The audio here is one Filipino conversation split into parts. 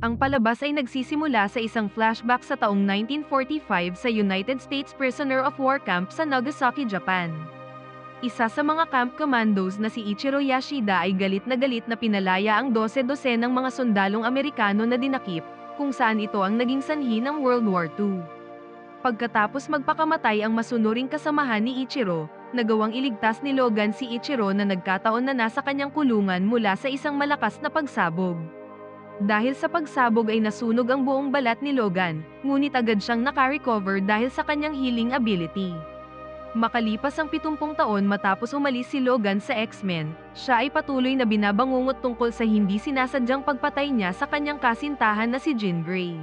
Ang palabas ay nagsisimula sa isang flashback sa taong 1945 sa United States Prisoner of War Camp sa Nagasaki, Japan. Isa sa mga camp commandos na si Ichiro Yashida ay galit na pinalaya ang 12-dosenang mga sundalong Amerikano na dinakip, kung saan ito ang naging sanhi ng World War II. Pagkatapos magpakamatay ang masunuring kasamahan ni Ichiro, nagawang iligtas ni Logan si Ichiro na nagkataon na nasa kanyang kulungan mula sa isang malakas na pagsabog. Dahil sa pagsabog ay nasunog ang buong balat ni Logan, ngunit agad siyang nakarecover dahil sa kanyang healing ability. Makalipas ang 70 taon matapos umalis si Logan sa X-Men, siya ay patuloy na binabangungot tungkol sa hindi sinasadyang pagpatay niya sa kanyang kasintahan na si Jean Grey.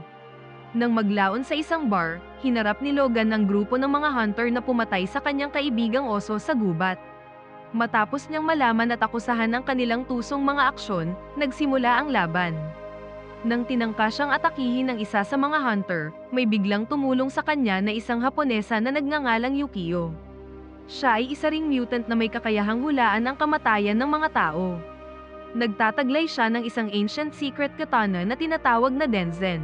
Nang maglaon sa isang bar, hinarap ni Logan ang grupo ng mga hunter na pumatay sa kanyang kaibigang oso sa gubat. Matapos niyang malaman at akusahan ng kanilang tusong mga aksyon, nagsimula ang laban. Nang tinangka siyang atakihin ng isa sa mga hunter, may biglang tumulong sa kanya na isang Haponesa na nagngangalang Yukio. Siya ay isa ring mutant na may kakayahang hulaan ang kamatayan ng mga tao. Nagtataglay siya ng isang ancient secret katana na tinatawag na Denzen.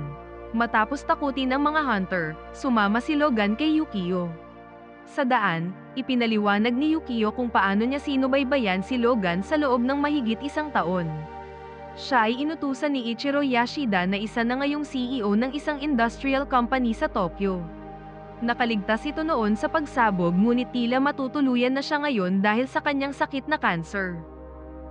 Matapos takutin ng mga hunter, sumama si Logan kay Yukio. Sa daan, ipinaliwanag ni Yukio kung paano niya sinubaybayan si Logan sa loob ng mahigit isang taon. Siya ay inutusan ni Ichiro Yashida na isa na ngayong CEO ng isang industrial company sa Tokyo. Nakaligtas ito noon sa pagsabog ngunit tila matutuluyan na siya ngayon dahil sa kanyang sakit na cancer.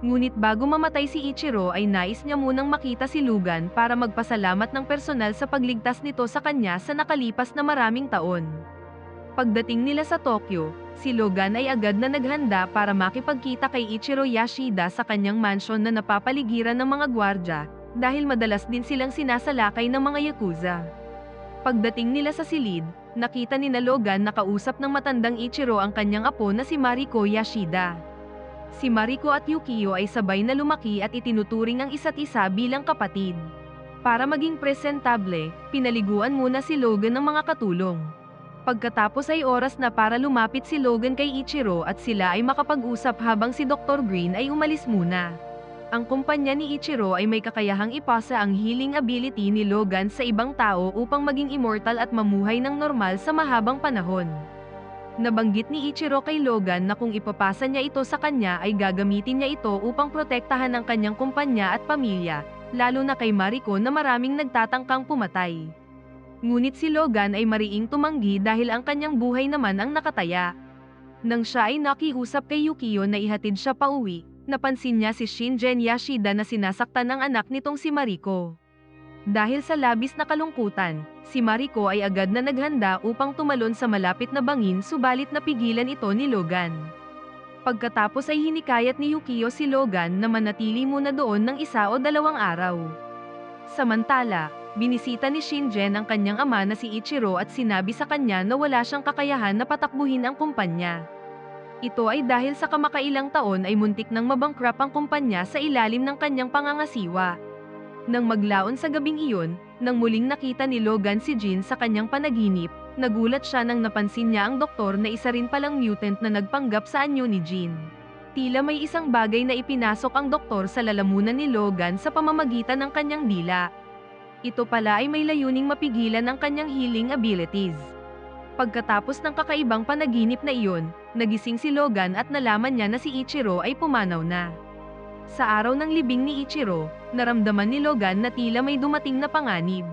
Ngunit bago mamatay si Ichiro ay nais niya munang makita si Logan para magpasalamat ng personal sa pagligtas nito sa kanya sa nakalipas na maraming taon. Pagdating nila sa Tokyo, si Logan ay agad na naghanda para makipagkita kay Ichiro Yashida sa kanyang mansion na napapaligiran ng mga gwardya, dahil madalas din silang sinasalakay ng mga yakuza. Pagdating nila sa silid, nakita ni Logan na kausap ng matandang Ichiro ang kanyang apo na si Mariko Yashida. Si Mariko at Yukio ay sabay na lumaki at itinuturing ang isa't isa bilang kapatid. Para maging presentable, pinaliguan muna si Logan ng mga katulong. Pagkatapos ay oras na para lumapit si Logan kay Ichiro at sila ay makapag-usap habang si Dr. Green ay umalis muna. Ang kumpanya ni Ichiro ay may kakayahang ipasa ang healing ability ni Logan sa ibang tao upang maging immortal at mamuhay ng normal sa mahabang panahon. Nabanggit ni Ichiro kay Logan na kung ipapasa niya ito sa kanya ay gagamitin niya ito upang protektahan ang kanyang kumpanya at pamilya, lalo na kay Mariko na maraming nagtatangkang pumatay. Ngunit si Logan ay mariing tumanggi dahil ang kanyang buhay naman ang nakataya. Nang siya ay nakiusap kay Yukio na ihatid siya pauwi, napansin niya si Shingen Yashida na sinasaktan ng anak nitong si Mariko. Dahil sa labis na kalungkutan, si Mariko ay agad na naghanda upang tumalon sa malapit na bangin subalit napigilan ito ni Logan. Pagkatapos ay hinikayat ni Yukio si Logan na manatili muna doon ng 1 o 2 araw. Samantala, binisita ni Shingen ang kanyang ama na si Ichiro at sinabi sa kanya na wala siyang kakayahan na patakbuhin ang kumpanya. Ito ay dahil sa kamakailang taon ay muntik nang mabankrupt ang kumpanya sa ilalim ng kanyang pangangasiwa. Nang maglaon sa gabing iyon, nang muling nakita ni Logan si Jean sa kanyang panaginip, nagulat siya nang napansin niya ang doktor na isa rin palang mutant na nagpanggap sa anyo ni Jean. Tila may isang bagay na ipinasok ang doktor sa lalamunan ni Logan sa pamamagitan ng kanyang dila. Ito pala ay may layuning mapigilan ang kanyang healing abilities. Pagkatapos ng kakaibang panaginip na iyon, nagising si Logan at nalaman niya na si Ichiro ay pumanaw na. Sa araw ng libing ni Ichiro, naramdaman ni Logan na tila may dumating na panganib.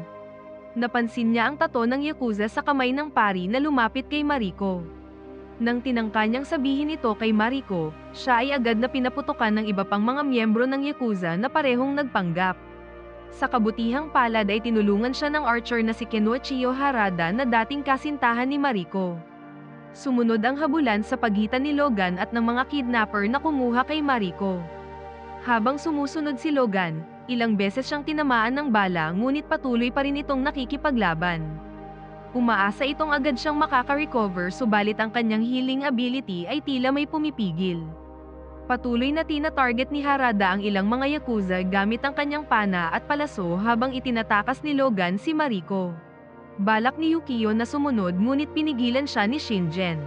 Napansin niya ang tato ng yakuza sa kamay ng pari na lumapit kay Mariko. Nang tinangka niyang sabihin ito kay Mariko, siya ay agad na pinaputukan ng iba pang mga miyembro ng yakuza na parehong nagpanggap. Sa kabutihang palad ay tinulungan siya ng archer na si Kenoichiro Harada na dating kasintahan ni Mariko. Sumunod ang habulan sa pagitan ni Logan at ng mga kidnapper na kumuha kay Mariko. Habang sumusunod si Logan, ilang beses siyang tinamaan ng bala ngunit patuloy pa rin itong nakikipaglaban. Umaasa itong agad siyang makaka-recover subalit ang kanyang healing ability ay tila may pumipigil. Patuloy na tina-target ni Harada ang ilang mga yakuza gamit ang kanyang pana at palaso habang itinatakas ni Logan si Mariko. Balak ni Yukio na sumunod ngunit pinigilan siya ni Shingen.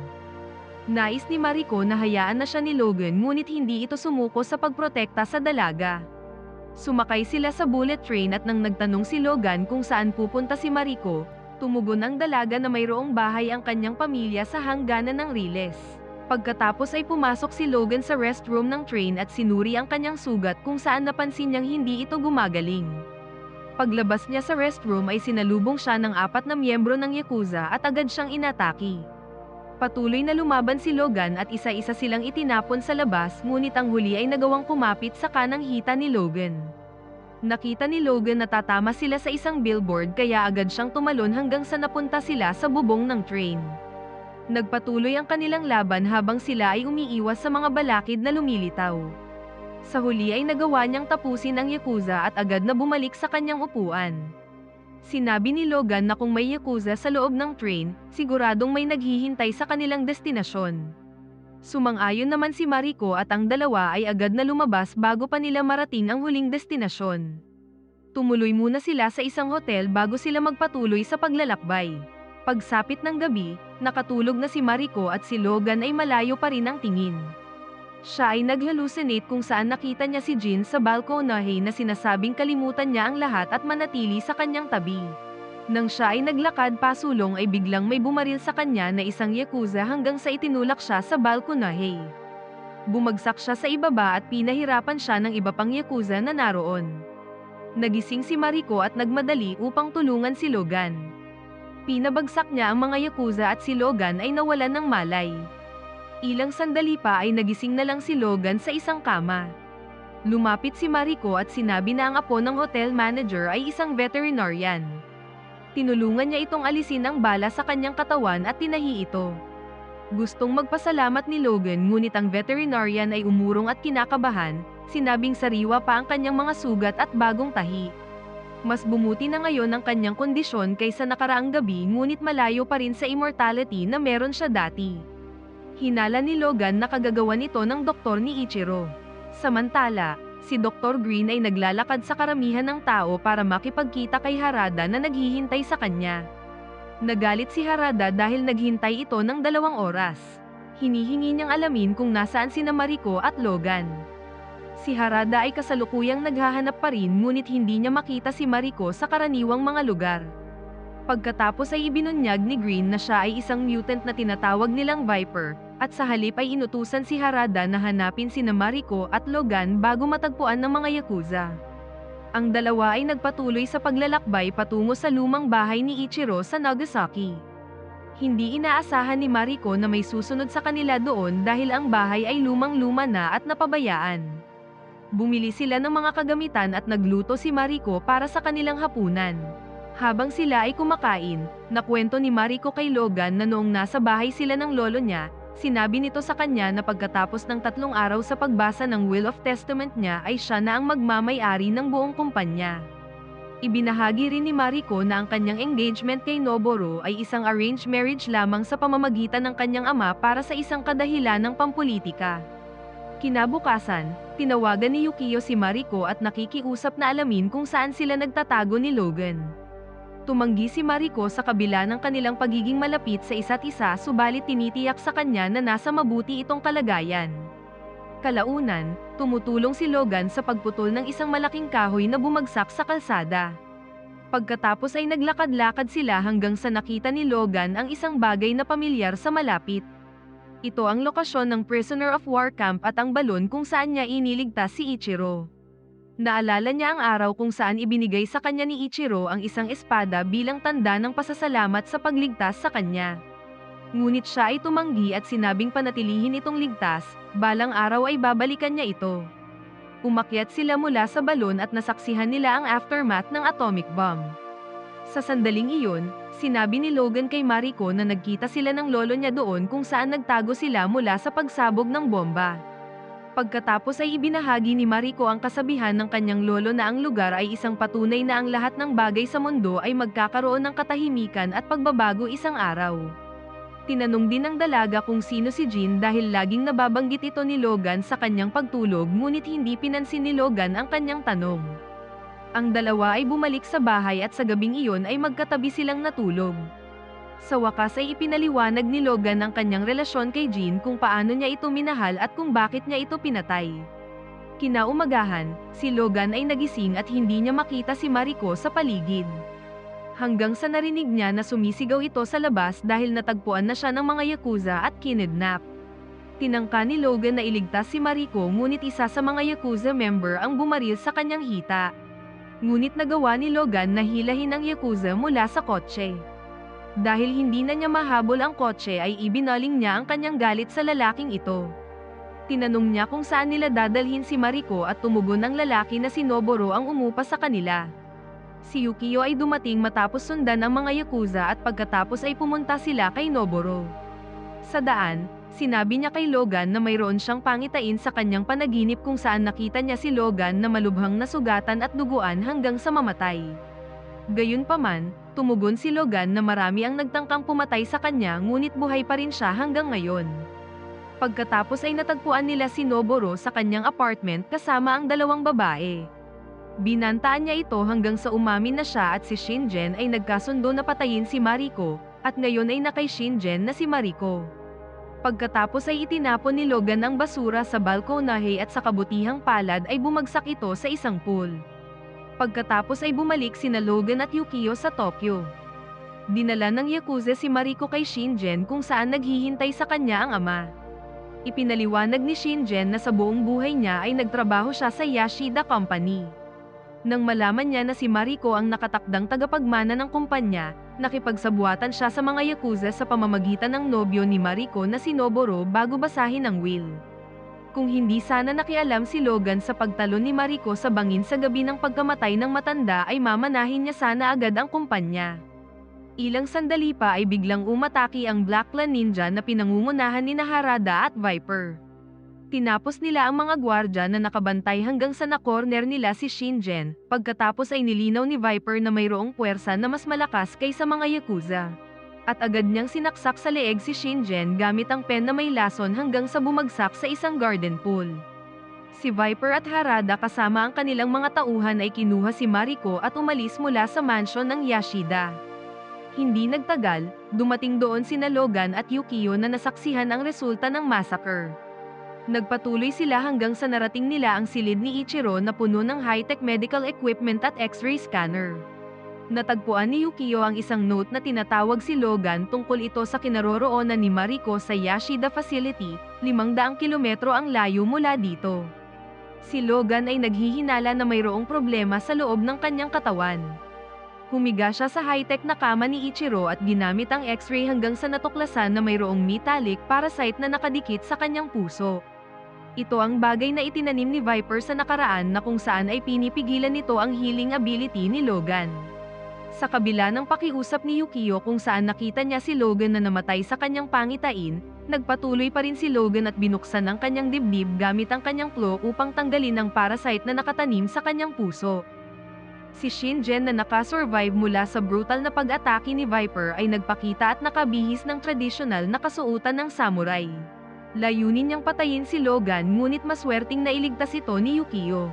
Nais ni Mariko na hayaan na siya ni Logan ngunit hindi ito sumuko sa pagprotekta sa dalaga. Sumakay sila sa bullet train at nang nagtanong si Logan kung saan pupunta si Mariko, tumugon ang dalaga na mayroong bahay ang kanyang pamilya sa hangganan ng Riles. Pagkatapos ay pumasok si Logan sa restroom ng train at sinuri ang kanyang sugat kung saan napansin niyang hindi ito gumagaling. Paglabas niya sa restroom ay sinalubong siya ng 4 na miyembro ng Yakuza at agad siyang inatake. Patuloy na lumaban si Logan at isa-isa silang itinapon sa labas, ngunit ang huli ay nagawang kumapit sa kanang hita ni Logan. Nakita ni Logan na tatama sila sa isang billboard kaya agad siyang tumalon hanggang sa napunta sila sa bubong ng train. Nagpatuloy ang kanilang laban habang sila ay umiiwas sa mga balakid na lumilitaw. Sa huli ay nagawa niyang tapusin ang Yakuza at agad na bumalik sa kanyang upuan. Sinabi ni Logan na kung may Yakuza sa loob ng train, siguradong may naghihintay sa kanilang destinasyon. Sumang-ayon naman si Mariko at ang dalawa ay agad na lumabas bago pa nila marating ang huling destinasyon. Tumuloy muna sila sa isang hotel bago sila magpatuloy sa paglalakbay. Pagsapit ng gabi, nakatulog na si Mariko at si Logan ay malayo pa rin ang tingin. Siya ay nag-hallucinate kung saan nakita niya si Jin sa balkonahe na sinasabing kalimutan niya ang lahat at manatili sa kanyang tabi. Nang siya ay naglakad pasulong ay biglang may bumaril sa kanya na isang Yakuza hanggang sa itinulak siya sa balkonahe. Bumagsak siya sa ibaba at pinahirapan siya ng iba pang Yakuza na naroon. Nagising si Mariko at nagmadali upang tulungan si Logan. Pinabagsak niya ang mga Yakuza at si Logan ay nawalan ng malay. Ilang sandali pa ay nagising na lang si Logan sa isang kama. Lumapit si Mariko at sinabi na ang apo ng hotel manager ay isang veterinarian. Tinulungan niya itong alisin ang bala sa kanyang katawan at tinahi ito. Gustong magpasalamat ni Logan ngunit ang veterinarian ay umurong at kinakabahan, sinabing sariwa pa ang kanyang mga sugat at bagong tahi. Mas bumuti na ngayon ang kanyang kondisyon kaysa nakaraang gabi ngunit malayo pa rin sa immortality na meron siya dati. Hinala ni Logan na kagagawa nito ng doktor ni Ichiro. Samantala, si Dr. Green ay naglalakad sa karamihan ng tao para makipagkita kay Harada na naghihintay sa kanya. Nagalit si Harada dahil naghintay ito ng 2 oras. Hinihingi niyang alamin kung nasaan sina Mariko at Logan. Si Harada ay kasalukuyang naghahanap pa rin ngunit hindi niya makita si Mariko sa karaniwang mga lugar. Pagkatapos ay ibinunyag ni Green na siya ay isang mutant na tinatawag nilang Viper, at sa halip ay inutusan si Harada na hanapin sina Mariko at Logan bago matagpuan ng mga Yakuza. Ang dalawa ay nagpatuloy sa paglalakbay patungo sa lumang bahay ni Ichiro sa Nagasaki. Hindi inaasahan ni Mariko na may susunod sa kanila doon dahil ang bahay ay lumang-luma na at napabayaan. Bumili sila ng mga kagamitan at nagluto si Mariko para sa kanilang hapunan. Habang sila ay kumakain, nakwento ni Mariko kay Logan na noong nasa bahay sila ng lolo niya, sinabi nito sa kanya na pagkatapos ng 3 araw sa pagbasa ng Will of Testament niya ay siya na ang magmamay-ari ng buong kumpanya. Ibinahagi rin ni Mariko na ang kanyang engagement kay Noboru ay isang arranged marriage lamang sa pamamagitan ng kanyang ama para sa isang kadahilan ng pampulitika. Kinabukasan, tinawagan ni Yukio si Mariko at nakikiusap na alamin kung saan sila nagtatago ni Logan. Tumanggi si Mariko sa kabila ng kanilang pagiging malapit sa isa't isa subalit tinitiyak sa kanya na nasa mabuti itong kalagayan. Kalaunan, tumutulong si Logan sa pagputol ng isang malaking kahoy na bumagsak sa kalsada. Pagkatapos ay naglakad-lakad sila hanggang sa nakita ni Logan ang isang bagay na pamilyar sa malapit. Ito ang lokasyon ng prisoner of war camp at ang balon kung saan niya iniligtas si Ichiro. Naalala niya ang araw kung saan ibinigay sa kanya ni Ichiro ang isang espada bilang tanda ng pasasalamat sa pagligtas sa kanya. Ngunit siya ay tumanggi at sinabing panatilihin itong ligtas, balang araw ay babalikan niya ito. Umakyat sila mula sa balon at nasaksihan nila ang aftermath ng atomic bomb. Sa sandaling iyon, sinabi ni Logan kay Mariko na nagkita sila ng lolo niya doon kung saan nagtago sila mula sa pagsabog ng bomba. Pagkatapos ay ibinahagi ni Mariko ang kasabihan ng kanyang lolo na ang lugar ay isang patunay na ang lahat ng bagay sa mundo ay magkakaroon ng katahimikan at pagbabago isang araw. Tinanong din ng dalaga kung sino si Jin dahil laging nababanggit ito ni Logan sa kanyang pagtulog ngunit hindi pinansin ni Logan ang kanyang tanong. Ang dalawa ay bumalik sa bahay at sa gabing iyon ay magkatabi silang natulog. Sa wakas ay ipinaliwanag ni Logan ang kanyang relasyon kay Jin kung paano niya ito minahal at kung bakit niya ito pinatay. Kinaumagahan, si Logan ay nagising at hindi niya makita si Mariko sa paligid. Hanggang sa narinig niya na sumisigaw ito sa labas dahil natagpuan na siya ng mga yakuza at kinidnap. Tinangka ni Logan na iligtas si Mariko ngunit isa sa mga yakuza member ang bumaril sa kanyang hita. Ngunit nagawa ni Logan na hilahin ang yakuza mula sa kotse. Dahil hindi na niya mahabol ang kotse ay ibinaling niya ang kanyang galit sa lalaking ito. Tinanong niya kung saan nila dadalhin si Mariko at tumugon ang lalaki na si Noboro ang umupa sa kanila. Si Yukio ay dumating matapos sundan ang mga yakuza at pagkatapos ay pumunta sila kay Noboro. Sa daan, sinabi niya kay Logan na mayroon siyang pangitain sa kanyang panaginip kung saan nakita niya si Logan na malubhang nasugatan at duguan hanggang sa mamatay. Gayunpaman, tumugon si Logan na marami ang nagtangkang pumatay sa kanya ngunit buhay pa rin siya hanggang ngayon. Pagkatapos ay natagpuan nila si Noboro sa kanyang apartment kasama ang dalawang babae. Binantaan niya ito hanggang sa umamin na siya at si Shingen ay nagkasundo na patayin si Mariko, at ngayon ay nakay Shingen na si Mariko. Pagkatapos ay itinapon ni Logan ang basura sa balkonahe at sa kabutihang palad ay bumagsak ito sa isang pool. Pagkatapos ay bumalik sina Logan at Yukio sa Tokyo. Dinala ng yakuza si Mariko kay Shingen kung saan naghihintay sa kanya ang ama. Ipinaliwanag ni Shingen na sa buong buhay niya ay nagtrabaho siya sa Yashida Company. Nang malaman niya na si Mariko ang nakatakdang tagapagmana ng kumpanya, nakipagsabuatan siya sa mga yakuza sa pamamagitan ng nobyo ni Mariko na si Noboro bago basahin ang will. Kung hindi sana nakialam si Logan sa pagtalon ni Mariko sa bangin sa gabi ng pagkamatay ng matanda ay mamanahin niya sana agad ang kumpanya. Ilang sandali pa ay biglang umatake ang Black Clan Ninja na pinangungunahan ni Harada at Viper. Tinapos nila ang mga gwardya na nakabantay hanggang sa na-corner nila si Shingen, pagkatapos ay nilinaw ni Viper na mayroong puwersa na mas malakas kaysa mga yakuza. At agad niyang sinaksak sa leeg si Shingen gamit ang pen na may lason hanggang sa bumagsak sa isang garden pool. Si Viper at Harada kasama ang kanilang mga tauhan ay kinuha si Mariko at umalis mula sa mansion ng Yashida. Hindi nagtagal, dumating doon sina Logan at Yukio na nasaksihan ang resulta ng massacre. Nagpatuloy sila hanggang sa narating nila ang silid ni Ichiro na puno ng high-tech medical equipment at x-ray scanner. Natagpuan ni Yukio ang isang note na tinatawag si Logan tungkol ito sa kinaroroonan ni Mariko sa Yashida Facility, 500 kilometro ang layo mula dito. Si Logan ay naghihinala na mayroong problema sa loob ng kanyang katawan. Humiga siya sa high-tech na kama ni Ichiro at ginamit ang x-ray hanggang sa natuklasan na mayroong metallic parasite na nakadikit sa kanyang puso. Ito ang bagay na itinanim ni Viper sa nakaraan na kung saan ay pinipigilan nito ang healing ability ni Logan. Sa kabila ng pakiusap ni Yukio kung saan nakita niya si Logan na namatay sa kanyang pangitain, nagpatuloy pa rin si Logan at binuksan ang kanyang dibdib gamit ang kanyang claw upang tanggalin ang parasite na nakatanim sa kanyang puso. Si Shingen na nakasurvive mula sa brutal na pag-atake ni Viper ay nagpakita at nakabihis ng tradisyonal na kasuotan ng samurai. Layunin niyang patayin si Logan ngunit maswerteng nailigtas ito ni Yukio.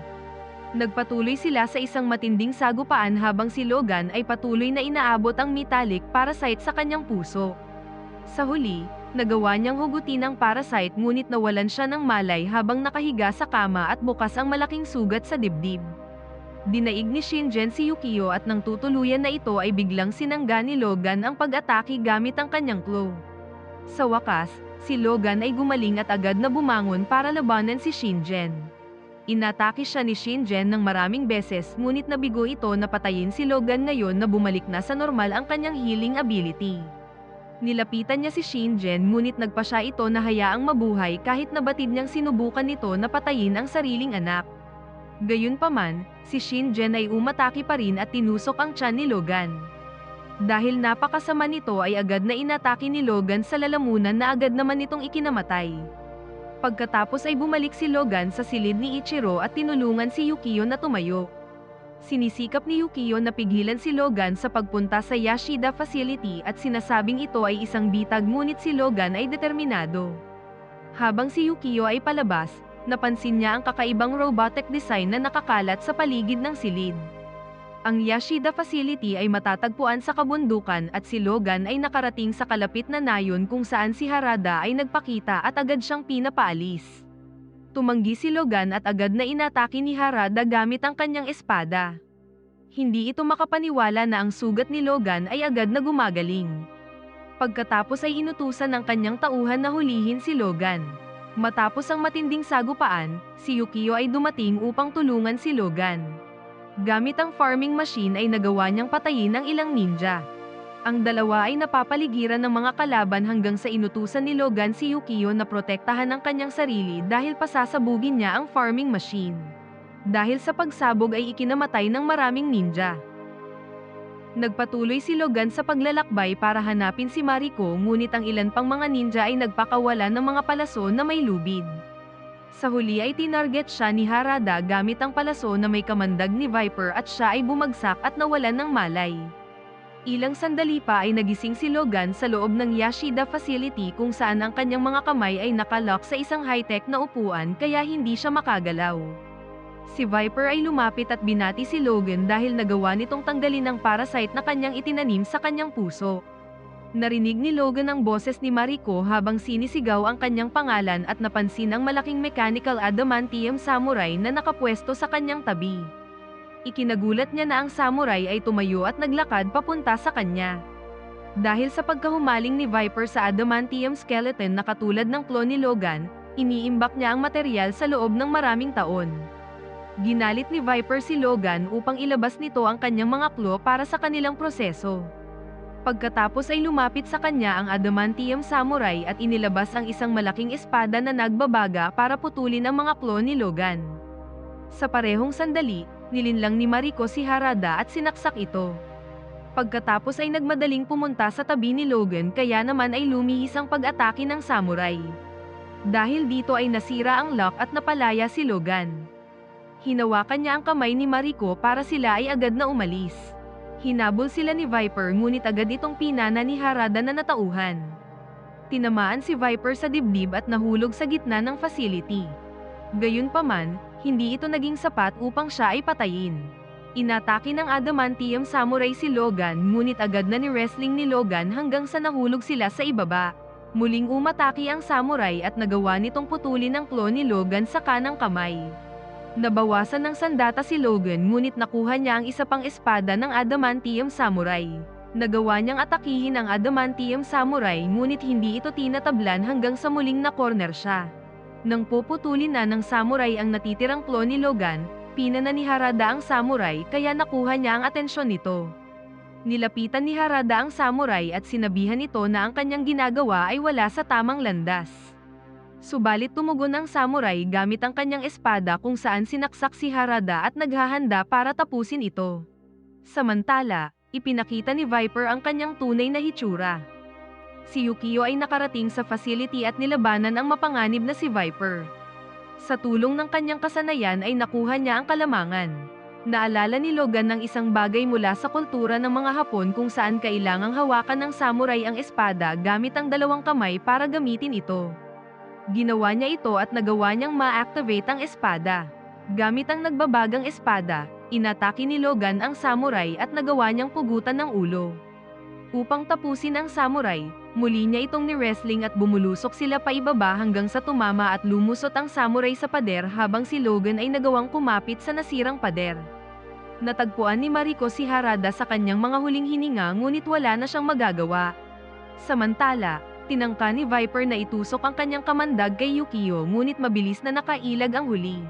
Nagpatuloy sila sa isang matinding sagupaan habang si Logan ay patuloy na inaabot ang metallic parasite sa kanyang puso. Sa huli, nagawa niyang hugutin ang parasite ngunit nawalan siya ng malay habang nakahiga sa kama at bukas ang malaking sugat sa dibdib. Dinaig ni Shingen si Yukio at nang tutuluyan na ito ay biglang sinangga ni Logan ang pag-atake gamit ang kanyang claw. Sa wakas, si Logan ay gumaling at agad na bumangon para labanan si Shingen. Inatake siya ni Shingen ng maraming beses ngunit nabigo ito na patayin si Logan ngayon na bumalik na sa normal ang kanyang healing ability. Nilapitan niya si Shingen ngunit nagpa siya ito na hayaang mabuhay kahit nabatid niyang sinubukan nito na patayin ang sariling anak. Gayunpaman, si Shingen ay umatake pa rin at tinusok ang tiyan ni Logan. Dahil napakasama nito ay agad na inatake ni Logan sa lalamunan na agad naman itong ikinamatay. Pagkatapos ay bumalik si Logan sa silid ni Ichiro at tinulungan si Yukio na tumayo. Sinisikap ni Yukio na pigilan si Logan sa pagpunta sa Yashida Facility at sinasabing ito ay isang bitag ngunit si Logan ay determinado. Habang si Yukio ay palabas, napansin niya ang kakaibang robotic design na nakakalat sa paligid ng silid. Ang Yashida Facility ay matatagpuan sa kabundukan at si Logan ay nakarating sa kalapit na nayon kung saan si Harada ay nagpakita at agad siyang pinapaalis. Tumanggi si Logan at agad na inatake ni Harada gamit ang kanyang espada. Hindi ito makapaniwala na ang sugat ni Logan ay agad na gumagaling. Pagkatapos ay inutusan ng kanyang tauhan na hulihin si Logan. Matapos ang matinding sagupaan, si Yukio ay dumating upang tulungan si Logan. Gamit ang farming machine ay nagawa niyang patayin ang ilang ninja. Ang dalawa ay napapaligiran ng mga kalaban hanggang sa inutusan ni Logan si Yukio na protektahan ang kanyang sarili dahil pasasabugin niya ang farming machine. Dahil sa pagsabog ay ikinamatay ng maraming ninja. Nagpatuloy si Logan sa paglalakbay para hanapin si Mariko, ngunit ang ilan pang mga ninja ay nagpakawala ng mga palaso na may lubid. Sa huli ay tinarget siya ni Harada gamit ang palaso na may kamandag ni Viper at siya ay bumagsak at nawalan ng malay. Ilang sandali pa ay nagising si Logan sa loob ng Yashida facility kung saan ang kanyang mga kamay ay nakalock sa isang high-tech na upuan kaya hindi siya makagalaw. Si Viper ay lumapit at binati si Logan dahil nagawa nitong tanggalin ang parasite na kanyang itinanim sa kanyang puso. Narinig ni Logan ang boses ni Mariko habang sinisigaw ang kanyang pangalan at napansin ang malaking mechanical adamantium samurai na nakapwesto sa kanyang tabi. Ikinagulat niya na ang samurai ay tumayo at naglakad papunta sa kanya. Dahil sa pagkahumaling ni Viper sa adamantium skeleton na katulad ng clone ni Logan, iniimbak niya ang material sa loob ng maraming taon. Ginalit ni Viper si Logan upang ilabas nito ang kanyang mga claw para sa kanilang proseso. Pagkatapos ay lumapit sa kanya ang adamantium samurai at inilabas ang isang malaking espada na nagbabaga para putulin ang mga claw ni Logan. Sa parehong sandali, nilinlang ni Mariko si Harada at sinaksak ito. Pagkatapos ay nagmadaling pumunta sa tabi ni Logan kaya naman ay lumihis ang pag-atake ng samurai. Dahil dito ay nasira ang lock at napalaya si Logan. Hinawakan niya ang kamay ni Mariko para sila ay agad na umalis. Hinabol sila ni Viper ngunit agad itong pinana ni Harada na natauhan. Tinamaan si Viper sa dibdib at nahulog sa gitna ng facility. Gayunpaman, hindi ito naging sapat upang siya ay patayin. Inatake ng adamantium samurai si Logan ngunit agad na ni-wrestling ni Logan hanggang sa nahulog sila sa ibaba. Muling umatake ang samurai at nagawa nitong putulin ang claw ni Logan sa kanang kamay. Nabawasan ng sandata si Logan ngunit nakuha niya ang isa pang espada ng adamantium samurai. Nagawa niyang atakihin ang adamantium samurai ngunit hindi ito tinatablan hanggang sa muling na-corner siya. Nang puputulin na ng samurai ang natitirang claw ni Logan, pinana ni Harada ang samurai kaya nakuha niya ang atensyon nito. Nilapitan ni Harada ang samurai at sinabihan ito na ang kanyang ginagawa ay wala sa tamang landas. Subalit tumugon ang samurai gamit ang kanyang espada kung saan sinaksak si Harada at naghahanda para tapusin ito. Samantala, ipinakita ni Viper ang kanyang tunay na hitsura. Si Yukio ay nakarating sa facility at nilabanan ang mapanganib na si Viper. Sa tulong ng kanyang kasanayan ay nakuha niya ang kalamangan. Naalala ni Logan ng isang bagay mula sa kultura ng mga Hapon kung saan kailangang hawakan ng samurai ang espada gamit ang dalawang kamay para gamitin ito. Ginawa niya ito at nagawa niyang ma-activate ang espada. Gamit ang nagbabagang espada, inatake ni Logan ang samurai at nagawa niyang pugutan ng ulo. Upang tapusin ang samurai, muli niya itong ni-wrestling at bumulusok sila pa ibaba hanggang sa tumama at lumusot ang samurai sa pader habang si Logan ay nagawang kumapit sa nasirang pader. Natagpuan ni Mariko si Harada sa kanyang mga huling hininga ngunit wala na siyang magagawa. Samantala, tinangka ni Viper na itusok ang kanyang kamandag kay Yukio ngunit mabilis na nakailag ang huli.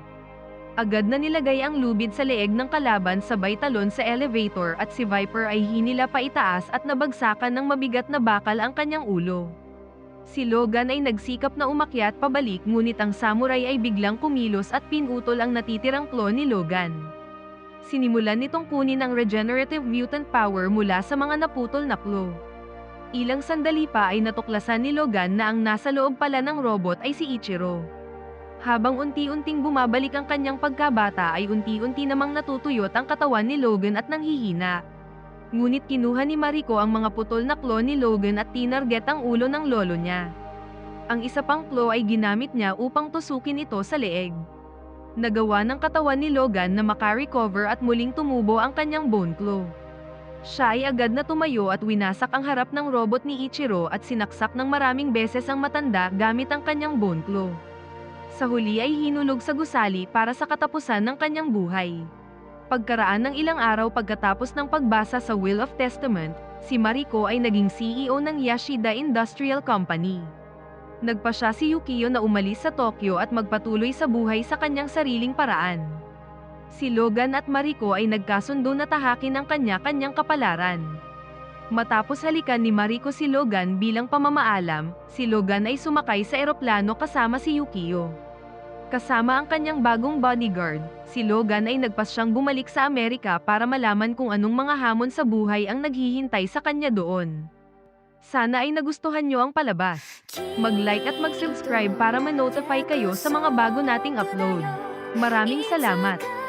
Agad na nilagay ang lubid sa leeg ng kalaban sabay talon sa elevator at si Viper ay hinila pa itaas at nabagsakan ng mabigat na bakal ang kanyang ulo. Si Logan ay nagsikap na umakyat pabalik ngunit ang samurai ay biglang kumilos at pinutol ang natitirang claw ni Logan. Sinimulan nitong kunin ang regenerative mutant power mula sa mga naputol na claw. Ilang sandali pa ay natuklasan ni Logan na ang nasa loob pala ng robot ay si Ichiro. Habang unti-unting bumabalik ang kanyang pagkabata ay unti-unti namang natutuyot ang katawan ni Logan at nanghihina. Ngunit kinuha ni Mariko ang mga putol na claw ni Logan at tinarget ang ulo ng lolo niya. Ang isa pang claw ay ginamit niya upang tusukin ito sa leeg. Nagawa ng katawan ni Logan na makarecover at muling tumubo ang kanyang bone claw. Siya ay agad na tumayo at winasak ang harap ng robot ni Ichiro at sinaksak ng maraming beses ang matanda gamit ang kanyang bone claw. Sa huli ay hinulog sa gusali para sa katapusan ng kanyang buhay. Pagkaraan ng ilang araw pagkatapos ng pagbasa sa Will of Testament, si Mariko ay naging CEO ng Yashida Industrial Company. Nagpa siya si Yukio na umalis sa Tokyo at magpatuloy sa buhay sa kanyang sariling paraan. Si Logan at Mariko ay nagkasundo na tahakin ang kanya-kanyang kapalaran. Matapos halikan ni Mariko si Logan bilang pamamaalam, si Logan ay sumakay sa eroplano kasama si Yukio. Kasama ang kanyang bagong bodyguard, si Logan ay nagpasyang bumalik sa Amerika para malaman kung anong mga hamon sa buhay ang naghihintay sa kanya doon. Sana ay nagustuhan nyo ang palabas. Mag-like at mag-subscribe para ma-notify kayo sa mga bago nating upload. Maraming salamat!